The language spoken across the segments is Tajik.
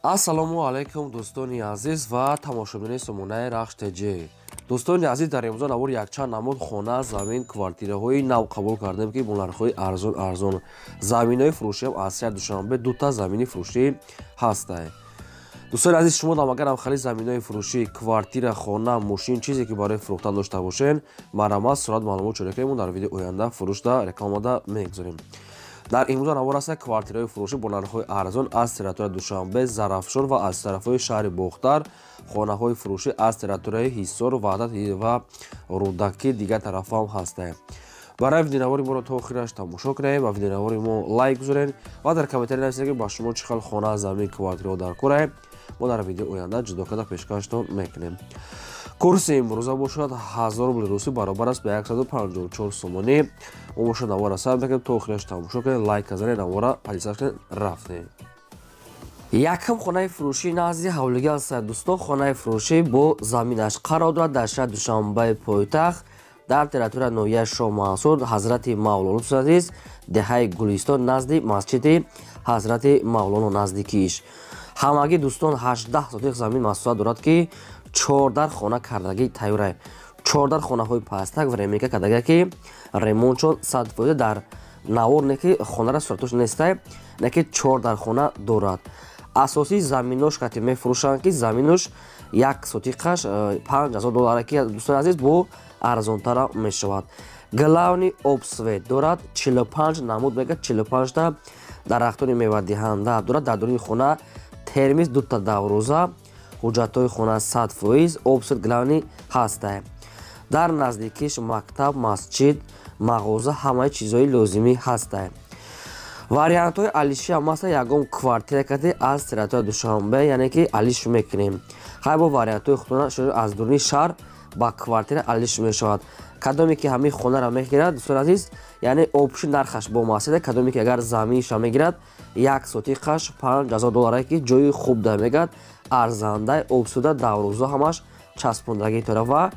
ассалому алайкум дӯстони азиз ва тамошобини сомонаи Рахш ТЖ. дӯстони азиз, дар имрӯза навор якчанд намуд хона, замин, квартираҳои нав қабул кардем ки бо нархҳои арзон заминҳои фурӯшиам аз шаҳри Душанбе дута замини фурӯшӣ ҳастанд. дӯстони азиз, шумо дам агар хали заминҳои фурӯшӣ квартира, хона, мошин чизе ки барои фурӯхтан дошта бошен, марҳамат сурат маълумот чоракаи дар видеои оянда фурӯшда рекламада мегузорем. дар имрӯза навор аст квартираҳои фурӯшӣ бо нархҳои арзон аз территорияи Душанбе, Зарафшон ва аз тарафҳои шаҳри Бохтар, хонаҳои фурӯшӣ аз территорияи Ҳисор, Ваҳдат ва Рӯдаки дигар тарафҳо ҳам ҳастанд. барои видеонавори моро то охираш тамошо кунед ва видеонавори мо лайк гузоред ва дар комментария нависед ки ба шумо чӣ хел хона, замин, квартираҳо дар коранд. мо дар видеои оянда ҷудо карда пешкаштон мекунем. курси имрӯза бошад 1000 рубли русӣ баробар аст ба 154 сомонӣ. мо бошад навора сабр мекунем то охираш тамошо кунед, лайк казанед, навора подписааш кунед, рафтем. якам хонаи фурӯшӣ назди ҳавлиги аст дӯстон. хонаи фурӯшӣ бо заминаш қарор дорад дар шаҳри Душанбаи пойтахт дар территорияи ноҳияи Шоҳ Масъуд, ҳазрати Мавлоно азиз, деҳаи Гулистон назди масҷиди ҳазрати Мавлоно наздикиш. ҳамагӣ дӯстон 18 сотих замин масоҳат дорад ки 14 хона кардагӣ тайёрай. 14 хонаҳои пастак ва ремейка кардага ки ремонтшон 100% дар навор не ки хонара суратош нестай, не ки 14 хона дорад. асосии заминош кати мефурӯшанд ки заминош 1 сотиқаш $5000 ки дӯстони азиз бо арзонтара мешавад. главни обсвет дорад 45 намуд мега 45 та дарахтони мевадиҳанда дорад. дар дурини хона термис 2 та даврӯза, ҳуҷҷатҳои хона 100%, обсвет главни ҳастанд. дар наздикиш мактаб, масҷид, мағоза, ҳамаи чизҳои лозимӣ ҳастанд. вариантҳои алишӣ ҳам ҳаст. ягон квартира кади аз территорияи Душанбе, яъне ки алиш мекунем. хай бо вариантҳои худона аз дурини шаҳр ба квартира алиш мешавад. кадоме ки ҳамин хонара мегирад дӯстони азиз, яъне обши нархаш бо масъида, кадоме ки агар заминша мегирад 1 сотиқаш $5000 ки ҷои хуб дар мегирад, арзандаи обсуда даврӯза ҳамаш часпондагӣ дорад ва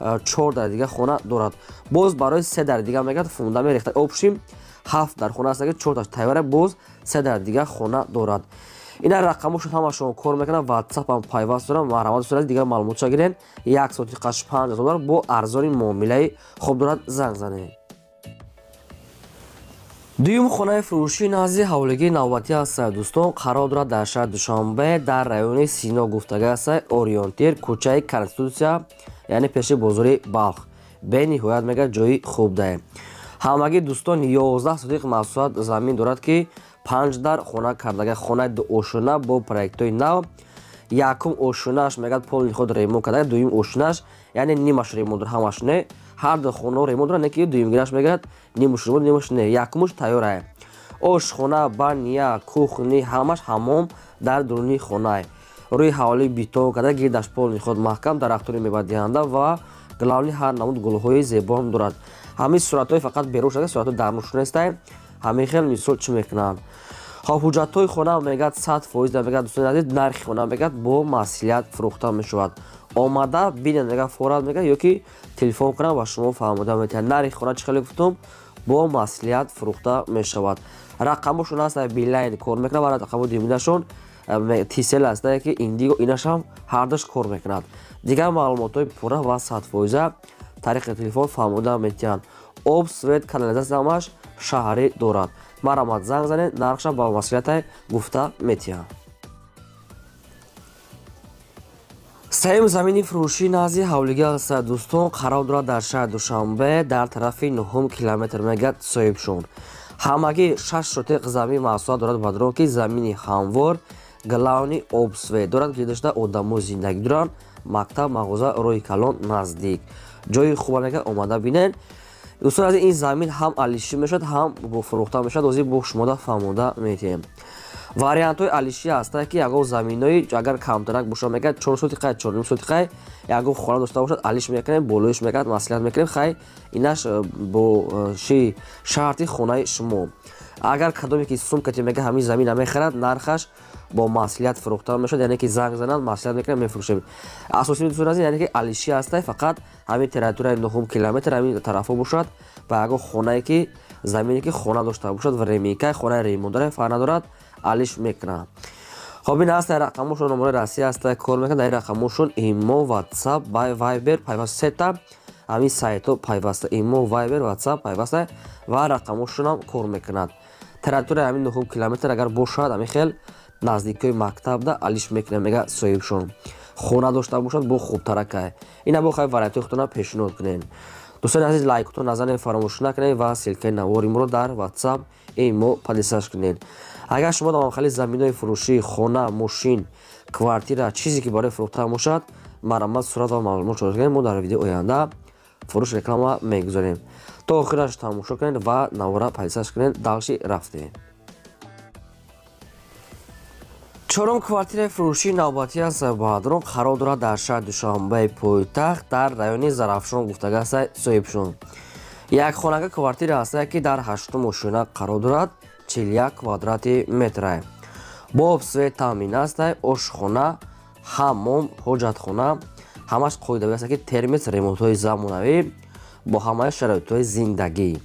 4 дар дига хона дорад. боз барои 3 дар дига мегирад фундамент рехта обши 7 дар хона аст ки 4 таш тайвара боз 3 дар дига хона дорад. ина рақамошон ҳамашон кор мекунад. ватсап ҳам пайваст дорам. марҳамат дӯстони дигар маълумотша гирен. 1 сотиқаш $5000 бо арзони муомилаи хуб дорад, занг занед. дуюм хонаи фурӯшии назди ҳавлигии навбатӣ аст дӯстон. қарор дорад дар шаҳри Душанбе дар райони Сино гуфтага аст, ориентир, кӯчаи Конститутсия, яъне пеши бозори Балх. бениҳоят мега ҷои хуб дай. ҳамагӣ дӯстон 11 сотиқ масоҳат замин дорад ки 5 дар хона кардага. хонаи дуошуна бо проектҳои нав. якум ошунааш мегӯяд полни худ ремонт кардага, дуюм ошунааш яъне нимаш ремонт дорад, ҳамаш не. ҳар ду хонаҳо ремонт дорад, не ки дуюмгираш мегӯяд нимаш ремонт, нимаш не. якумуш тайёрае. ошхона, баня, кухни, ҳамаш ҳаммом дар дурuni хонае. рӯи ҳавлӣ битон кардага, гирдаш полни худ маҳкам, дарахтони мевадиҳанда ва главни ҳар намуд гулҳои зебоам дорад. ҳамин суратҳои фақат берун шуда, суратҳои дарунаш нестанд. ҳамин хел мисол чӣ мекунанд. хоб ҳуҷҷатҳои хона мегӯяд 100% мегӯяд дӯстони азиз, нархи хона мегӯяд бо маслиҳат фурӯхта мешавад. омада бинед мегӯяд форат мегӯяд ё ки телефон кунанд ва шумо фаҳмода метавонед. нархи хона чӣ хеле гуфтум, бо маслиҳат фурӯхта мешавад. рақамошон аст билайн кор мекунад ва рақамҳои дуюминашон тисел аст ки индиго, инашам ҳардуш кор мекунад. дигар маълумотҳои пурра ва 100% тариқи телефон фаҳмода метавонанд. об, свет, канализатсия ҳамаш шаҳрӣ дорад. марҳамат занг занед, нархша ба маслиҳате гуфта метавонанд. сеюм замини фурӯшии назди ҳавлигӣ аст дӯстон. қарор дорад дар шаҳри Душанбе дар тарафи 9 километр мегӯяд соҳибшон. ҳамагӣ 6 сотиқ замин масоҳат дорад бадро ки замини ҳамвор, главни обсвет дорад. гирдашда одамои зиндагӣ доранд. мактаб, мағоза роҳи калон наздик. ҷои хуба мега омада бинед. дӯстони азиз, ин замин ҳам алишӣ мешавад, ҳам бо фурӯхта мешавад. озӣ бо шумода фаҳмода метавонем. вариантҳои алишӣ ҳастанд ки ягон заминои агар камтарак бошад мегӯяд 4 сотиқа, 4 сотиқа, ягон хона дошта бошад алиш мекунем, болоиш мегӯяд маслиҳат мекунем. хай инаш бо шарти хонаи шумо. агар кадоме ки сумкати мега ҳамин замин намехарад, нархаш бо маслиҳат фурӯхта мешавад, яъне ки занг зананд, маслиҳат мекунем, мефурӯшем. асосии дӯстони азиз, яъне ки алишӣ ҳастай, фақат ҳамин территорияи 9 километр ҳамин тарафҳо бошад ба ягон хонае ки замине ки хона дошта бошад ва ремейка хонаи ремонтдора фарқ надорад, алиш мекунанд. خب این هست رقمشون نمره رسی هست کار میکنه در رقمشون ایمو واتساپ وایبر پیوسته تا همین سایت ها پیوسته ایمو وایبر واتساپ پیوسته و رقمشون هم کار میکنند تراتور همین 9 کیلومتر اگر باشد همین خیلی نزدیکی مکتب ده علیش میکنه میگه صاحبشون خونه داشته باشد بو خوب ترکه اینا بو خیلی ورایتی خودتون پیشنهاد کنین دوستان عزیز لایک تو نزنین فراموش نکنین و سلکه نواریم رو در واتساپ ایمو پادیساش کنین اگر شما در داخل زمینای فروشی خانه ماشین کوارتیر چیزی که برای فروختن باشد مرمت صورت و معلومات شده کنین ما در ویدیو آینده فروش رکلام میگذاریم تا آخرش تماشا کنین و نوارا پادیساش کنین دالشی رفتیم چهارم کوارتیر فروشی نوبتی است بادرون قرار دارد در شهر دوشنبه پایتخت در رایون زرافشان گفتگو است صاحبشون یک خانه کوارتیر است که در 8 ماشینه قرار دارد 41 کوادرات متر با ابسوی تامین است آشخانه حمام حاجتخانه همش قاعده‌ای است که ترمیس ремонт های زمانوی با همه شرایط های زندگی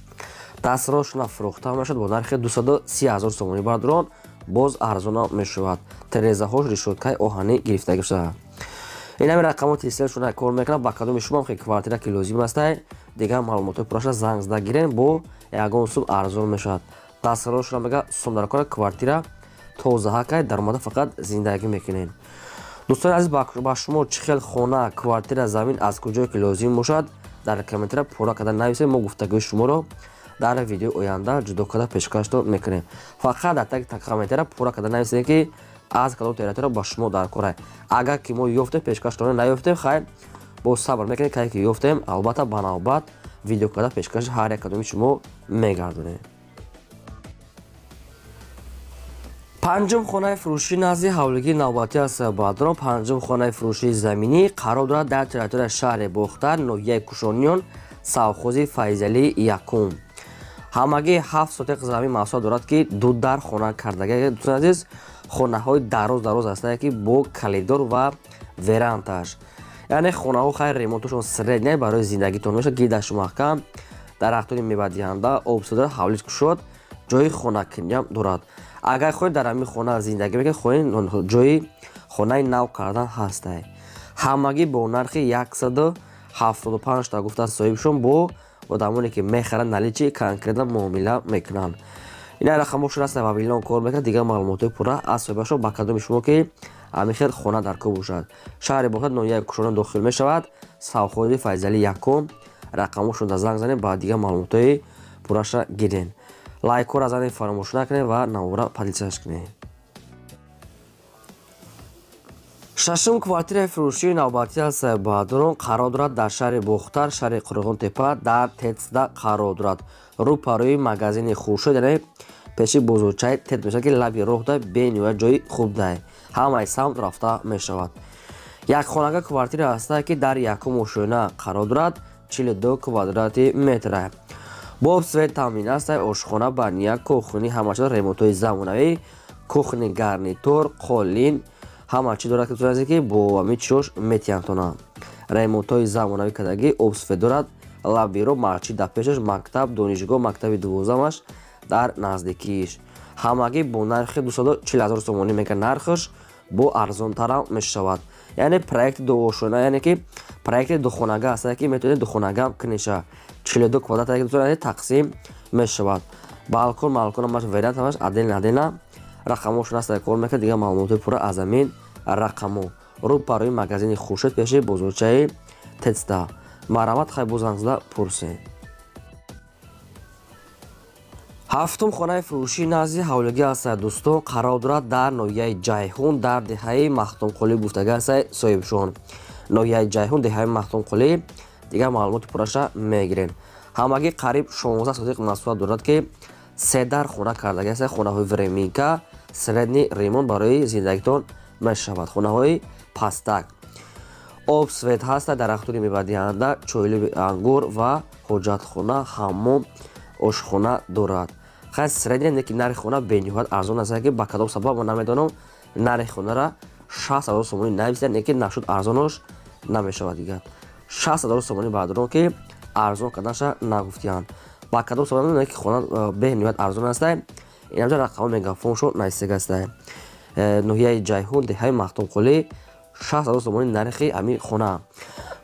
دستراش فروخته میشد با نرخ 230,000 سومانی بادرون باز ارزان میشود تریزه هاش ریشوتکای آهنی گرفتگی شده این همین رقمات تلفنشون کار میکنه با کدوم شما خیلی کوارتیر که لازم است دیگه معلومات پروش زنگ زده گیرین با یگان سوم ارزان میشود دستراش میگه سوم در کار کوارتیر توزه های در مورد فقط زندگی میکنین دوستان عزیز با شما چه خیلی خانه کوارتیر زمین از کجا که لازم باشد در کامنت پورا کردن نویسید ما گفتگوی شما رو در ویدیو آینده جدا کرده پیشکش میکنیم فقط در تک کامنت پورا کردن نویسید که از کدام تریتوری با شما در کاره اگر که ما یافته پیشکش رو نیافتیم خیر با صبر میکنیم که یافتیم البته بنابرای ویدیو کرده پیشکش هر یک کدوم شما میگردونیم پنجم خانه فروشی نزدی حولگی نوبتی است بادرون پنجم خانه فروشی زمینی قرار دارد در تریتوری شهر بختر نویه کوشانیان ساوخوزی فیضلی یکم همگی 7 سوتق زمین محصول دارد که دو در خانه کردگی دوستان عزیز خانه های دراز است که با کلیدور و ورانتاش یعنی خانه ها خیلی ریمونتشون سرد برای زندگیتون میشه گیدش محکم درختان میوه‌دهنده آبسوده حولیش شد جای خانه کنیم دارد اگر خواهید در همین خانه زندگی بکنید خواهید جای خانه نو کردن هسته همگی با نرخ 175 تا گفته صاحبشون با آدمانی که میخرن نلیچی کنکریت معامله میکنن این رقمشون است و بیلان کار میکنه دیگه معلومات پورا از صاحبشون با کدوم شما که همیشه خانه در کو باشد شهر بخواد نویه کوشانیان داخل میشود ساوخوزی فیضلی یکم رقمشون در زنگ زنید بعد دیگه معلومات پوراش گیرین لایک رو از این فراموش نکنید و نوارا پادیساش کنید ششم کوارتیر فروشی نوبتی است بادرون قرار دارد در شهر بختر شهر قرغون تپه در تتسدا قرار دارد رو پروی مغازین خورشید یعنی پیش بزرگچه تت میشه که لبی راه ده بین و جای خوب ده همه سمت رفته میشود یک خانه کوارتیر است که در یکم ماشینه قرار دارد 42 کوادرات متر با سویت تامین است آشخانه بانیا کوخنی همه چیز ремонт های زمانوی کوخنی گارنیتور قالین همه چی دارد که دوستان که با همین چیش میتونن ремонт های زمانوی کردگی обсфе دارد لابیرو марчи در پیشش مکتب دانشگاه مکتب دوازدهمش در نزدیکیش همگی با نرخ 240,000 سومانی میگه نرخش با ارزان تر میشود یعنی پروژه دو آشونه یعنی که پروژه دو خانگی است که میتونه دو خانگی کنیشه 42 کوادرات که دوستان تقسیم میشود بالکن همش وریانت همش عدل رقمش است کار میکنه دیگه معلومات پورا از همین رقمو رو برای مغازین خورشید پیش بزرگچه تتسدا مرامت خیلی بزنگزده پرسه هفتم خانه فروشی نزدی حولگی است دوستان قرار دارد در نویه جیهون در دهه مختوم قلی گفتگو است صاحبشون نویه جیهون دهه مختوم قلی دیگه معلومات پورا میگیرین همگی قریب 16 سوتق مسئول دارد که سه در خانه کردگی است خانه های ورمیکا سردنی ریمون برای زندگیتون میشود خانه های پستک обсвет هست درختان میوه‌دهنده چویلو انگور و حاجتخانه حمام آشخانه دارد خیلی سردی که نرخ خانه بینیوهات ارزان است که با کدام سبب ما نمیدانم نرخ خانه را 60,000 سومانی نویسیدن که نشد ارزانش نمیشود دیگه 60,000 سومانی بعد که ارزان کردنش نگفتیان با کدام سبب که خانه بینیوهات ارزان است این همجا رقم میگافون شد نایستگی است ноҳияи ҷайҳун деҳаи махтумқулӣ 60,000 сомонӣ нархи ҳамин хона.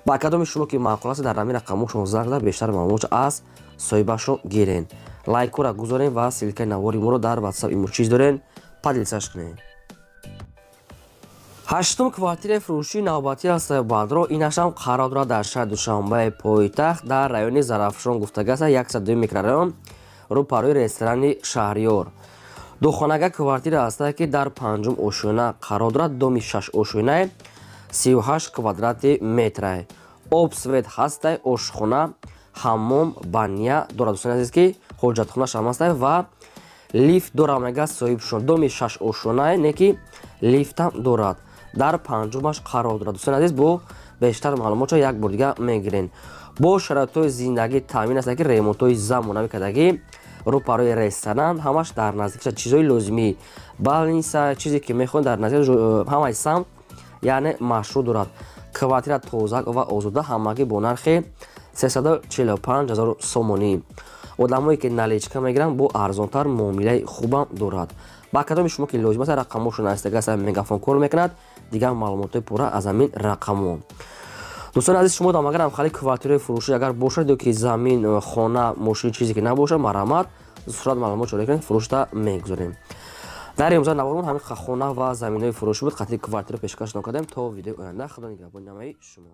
ба кадоми шумо ки маъқул аст дар ҳамин рақамҳошон занг зад бештар маълумот аз соҳибашон гирен. лайкора гузорен ва силкаи навори моро дар WhatsApp имо чиз дорен падилсаш кунен. ҳаштум квартираи фурӯшии навбатӣ аз Сайёбандро инашам қарор дорад дар шаҳри Душанбаи пойтахт дар райони Зарафшон гуфтагаса 102 микрорайон рӯпарӯи ресторани Шаҳриёр. Духонага квартира ҳастае ки дар 5-ум ошӯна қарор дорад. доми 6 ошӯнае 38 квадрати метрае. об свет ҳастае, ошхона, ҳаммом, баня дорад. дӯстони азиз ки ҳоҷатхонаш ҳам ҳастае ва лифт дорад. мега соҳибшон доми 6 ошӯнае не ки лифтам дорад. дар 5-умаш қарор дорад. дӯстони азиз бо бештар маълумотро як бор дига мегирен. бо шароитҳои зиндагӣ таъмин астае ки ремонтҳои замонавӣ кардагӣ, рӯпарӯи ресторан, ҳамаш дар наздикиша чизҳои лозимӣ, балниса, чизе ки мехоҳед дар наздик ҳамаи самт яъне машрӯъ дорад. квартира тоза ва озода, ҳамагӣ бо нархи 345,000 сомонӣ. одамое ки наличка мегиранд бо арзонтар муомилаи хубам дорад. ба кадоми шумо ки лозим аст рақамҳошон астагаса мегафон кор мекунад, дигар маълумотҳои пурра аз ҳамин рақамҳо. дӯстони азиз, шумо дам агар ҳамхали квартираи фурӯшӣ агар бошад ё ки замин, хона, мошин чизе ки набошад, марҳамат сурат маълумот чорӣ кунед, фурӯшта мегузорем. дар имрӯза навормон ҳамин хона ва заминҳои фурӯшӣ буд. қатъи квартира пешкаш накардем. то видеои оянда худо нигаҳбони ҳамаи шумо.